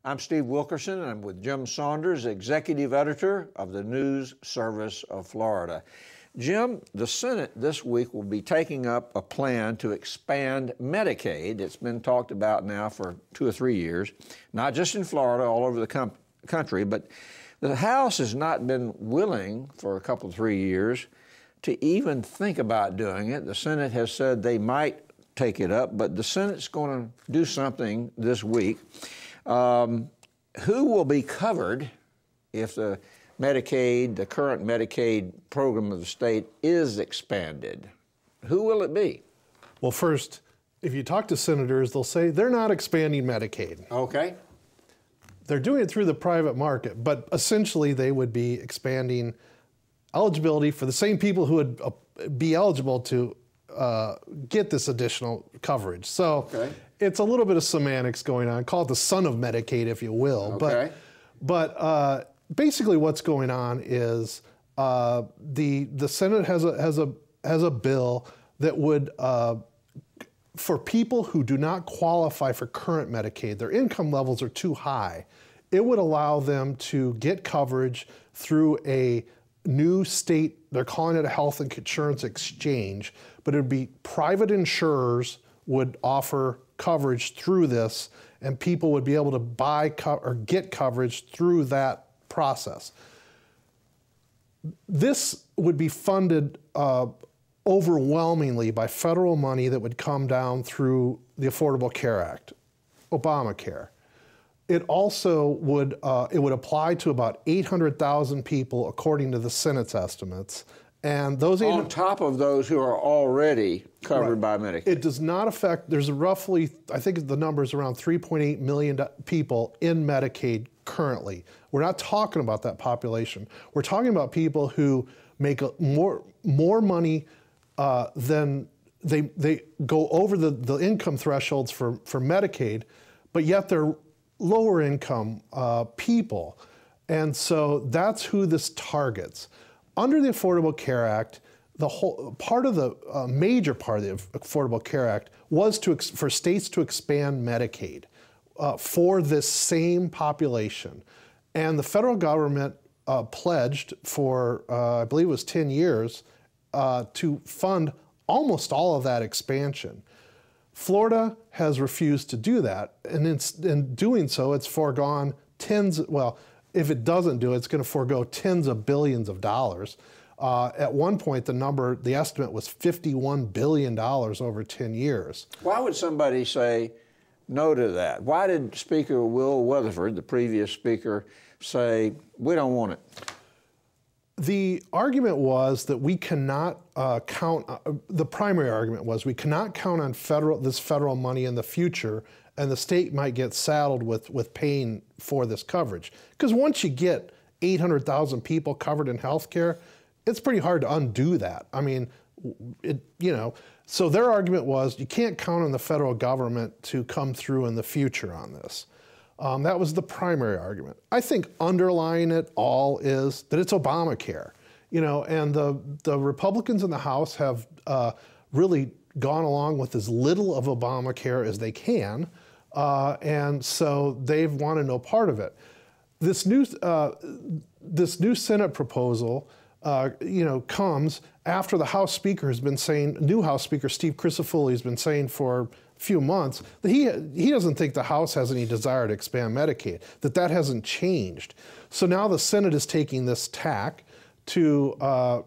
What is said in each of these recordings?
I'm Steve Wilkerson, and I'm with Jim Saunders, Executive Editor of the News Service of Florida. Jim, the Senate this week will be taking up a plan to expand Medicaid. It's been talked about now for 2 or 3 years, not just in Florida, all over the country, but the House has not been willing for a couple, 3 years to even think about doing it. The Senate has said they might take it up, but the Senate's going to do something this week. Who will be covered if the current Medicaid program of the state is expanded? Who will it be? Well, first, if you talk to senators, they'll say they're not expanding Medicaid. Okay. They're doing it through the private market, but essentially they would be expanding eligibility for the same people who would be eligible to get this additional coverage. So it's a little bit of semantics going on. Call it the son of Medicaid, if you will. Okay. But basically, what's going on is the Senate has a bill that would for people who do not qualify for current Medicaid, their income levels are too high. It would allow them to get coverage through a new state, they're calling it a health insurance exchange, but it would be private insurers would offer coverage through this, and people would be able to buy or get coverage through that process. This would be funded overwhelmingly by federal money that would come down through the Affordable Care Act, Obamacare. It also would apply to about 800,000 people, according to the Senate's estimates. And those on top of those who are already covered by Medicaid. It does not affect, there's roughly, I think the number is around 3.8 million people in Medicaid currently. We're not talking about that population. We're talking about people who make more money than they go over the income thresholds for Medicaid, but yet they're lower income people. And so that's who this targets. Under the Affordable Care Act, the whole major part of the Affordable Care Act was for states to expand Medicaid for this same population. And the federal government pledged for, I believe it was 10 years, to fund almost all of that expansion. Florida has refused to do that, and in doing so, it's foregone if it doesn't do it, it's going to forego tens of billions of dollars. At one point, the estimate was $51 billion over 10 years. Why would somebody say no to that? Why did Speaker Will Weatherford, the previous speaker, say, we don't want it? The argument was that we cannot the primary argument was we cannot count on this federal money in the future, and the state might get saddled with paying for this coverage. Because once you get 800,000 people covered in health care, it's pretty hard to undo that. I mean, so their argument was you can't count on the federal government to come through in the future on this. That was the primary argument. I think underlying it all is that it's Obamacare, and the Republicans in the House have really gone along with as little of Obamacare as they can, and so they've wanted no part of it. This new Senate proposal, comes after the House Speaker has been saying, new House Speaker Steve Crisafulli has been saying for few months that he doesn't think the House has any desire to expand Medicaid, that hasn't changed. So now the Senate is taking this tack to,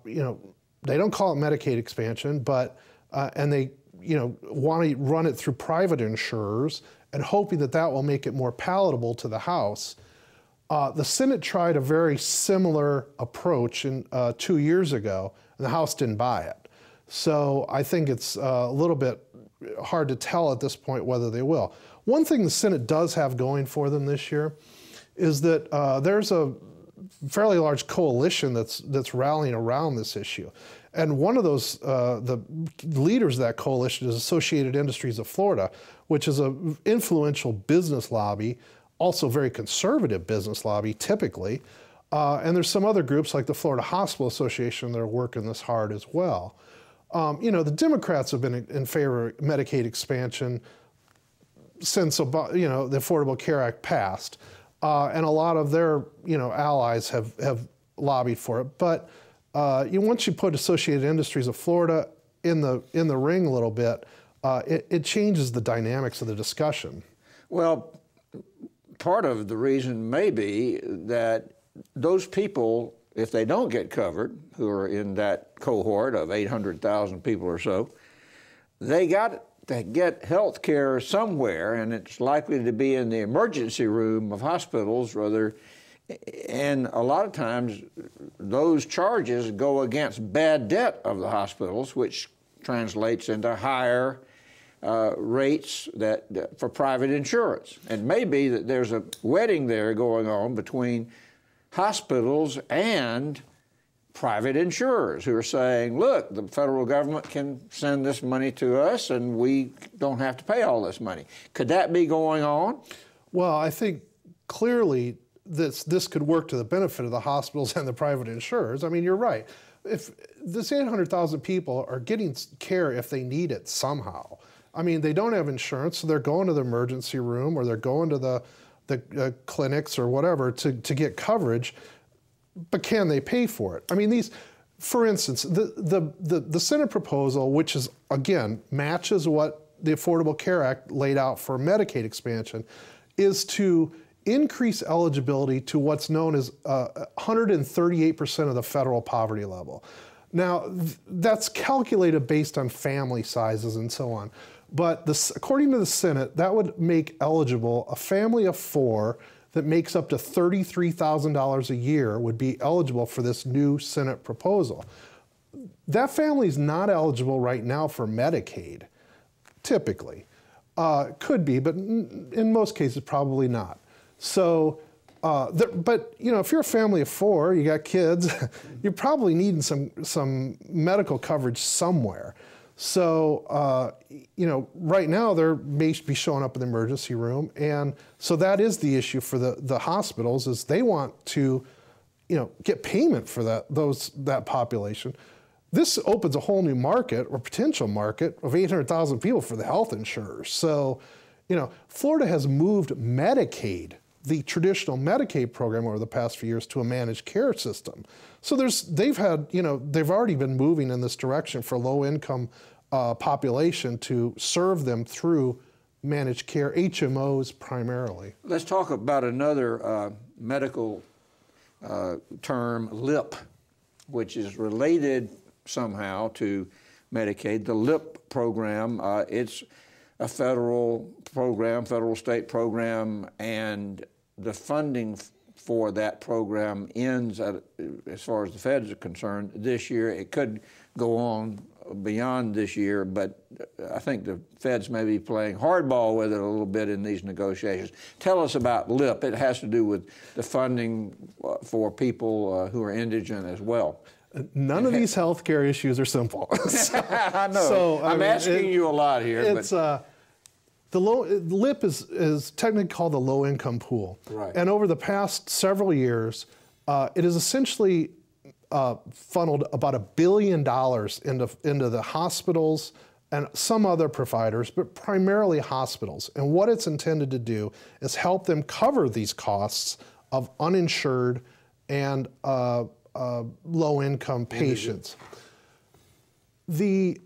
they don't call it Medicaid expansion, but, and they, want to run it through private insurers and hoping that will make it more palatable to the House. The Senate tried a very similar approach 2 years ago, and the House didn't buy it. So I think it's a little bit hard to tell at this point whether they will. One thing the Senate does have going for them this year is that there's a fairly large coalition that's rallying around this issue. And one of those, the leaders of that coalition is Associated Industries of Florida, which is an influential business lobby, also very conservative business lobby typically. And there's some other groups like the Florida Hospital Association that are working this hard as well. The Democrats have been in favor of Medicaid expansion since the Affordable Care Act passed, and a lot of their allies have lobbied for it. But once you put Associated Industries of Florida in the ring a little bit, it changes the dynamics of the discussion. Well, part of the reason may be that those people, if they don't get covered, who are in that cohort of 800,000 people or so, they got to get health care somewhere, and it's likely to be in the emergency room of hospitals rather. And a lot of times those charges go against bad debt of the hospitals, which translates into higher rates for private insurance. And maybe that there's a wedding there going on between hospitals and private insurers who are saying, look, the federal government can send this money to us and we don't have to pay all this money. Could that be going on? Well, I think clearly this could work to the benefit of the hospitals and the private insurers. I mean, you're right. If this 800,000 people are getting care if they need it somehow. I mean, they don't have insurance, so they're going to the emergency room or they're going to the clinics or whatever to get coverage. But can they pay for it? I mean, for instance, the Senate proposal, which is, again, matches what the Affordable Care Act laid out for Medicaid expansion, is to increase eligibility to what's known as 138% of the federal poverty level. Now, that's calculated based on family sizes and so on. But according to the Senate, that would make eligible a family of 4 that makes up to $33,000 a year would be eligible for this new Senate proposal. That family is not eligible right now for Medicaid, typically. Could be, but in most cases, probably not. So, but if you're a family of 4, you got kids, you're probably needing some medical coverage somewhere. So, right now they may be showing up in the emergency room, and so that is the issue for the hospitals is they want to, get payment for that population. This opens a whole new market or potential market of 800,000 people for the health insurers. So, Florida has moved Medicaid, the traditional Medicaid program over the past few years to a managed care system. So they've already been moving in this direction for low-income population to serve them through managed care, HMOs primarily. Let's talk about another medical term, LIP, which is related somehow to Medicaid. The LIP program, it's a federal program, federal-state program, and the funding for that program ends, as far as the feds are concerned, this year. It could go on beyond this year, but I think the feds may be playing hardball with it a little bit in these negotiations. Tell us about LIP. It has to do with the funding for people who are indigent as well. None of these healthcare issues are simple. I know. So, I'm asking you a lot here. It's the LIP is technically called the low-income pool. Right. And over the past several years, it has essentially funneled about $1 billion into the hospitals and some other providers, but primarily hospitals. And what it's intended to do is help them cover these costs of uninsured and low-income patients. The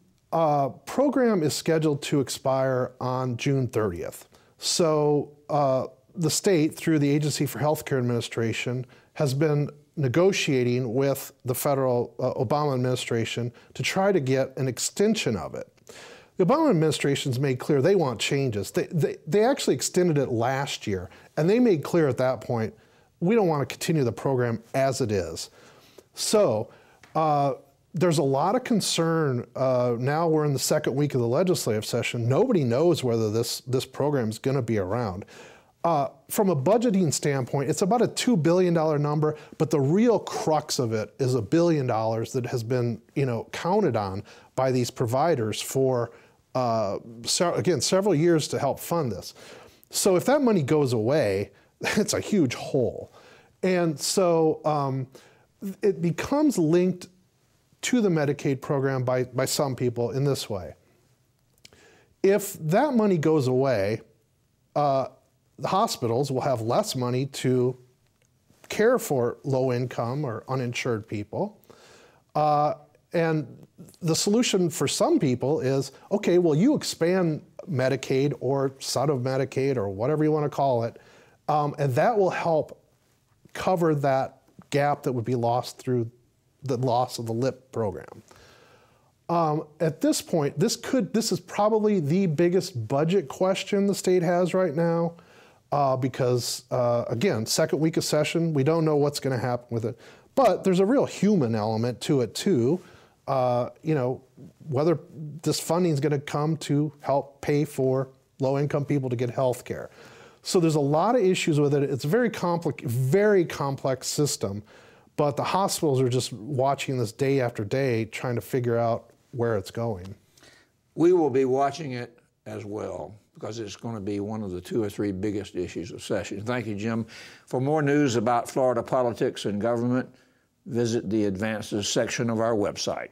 program is scheduled to expire on June 30th. So the state, through the Agency for Healthcare Administration, has been negotiating with the federal Obama administration to try to get an extension of it. The Obama administration's made clear they want changes. They actually extended it last year, and they made clear at that point, we don't want to continue the program as it is. So there's a lot of concern. Now we're in the second week of the legislative session. Nobody knows whether this program is going to be around. From a budgeting standpoint, it's about a $2 billion number, but the real crux of it is $1 billion that has been, counted on by these providers for, again, several years to help fund this. So if that money goes away, it's a huge hole. And so it becomes linked to the Medicaid program by some people in this way. If that money goes away, the hospitals will have less money to care for low-income or uninsured people. And the solution for some people is, okay, well, you expand Medicaid or son of Medicaid or whatever you want to call it, and that will help cover that gap that would be lost through the loss of the LIP program. At this point, this is probably the biggest budget question the state has right now, because again, second week of session, we don't know what's going to happen with it. But there's a real human element to it too. You know, whether this funding is going to come to help pay for low-income people to get health care. So there's a lot of issues with it. It's a very complex system, but the hospitals are just watching this day after day, trying to figure out where it's going. We will be watching it as well, because it's going to be one of the 2 or 3 biggest issues of session. Thank you, Jim. For more news about Florida politics and government, visit the Advances section of our website.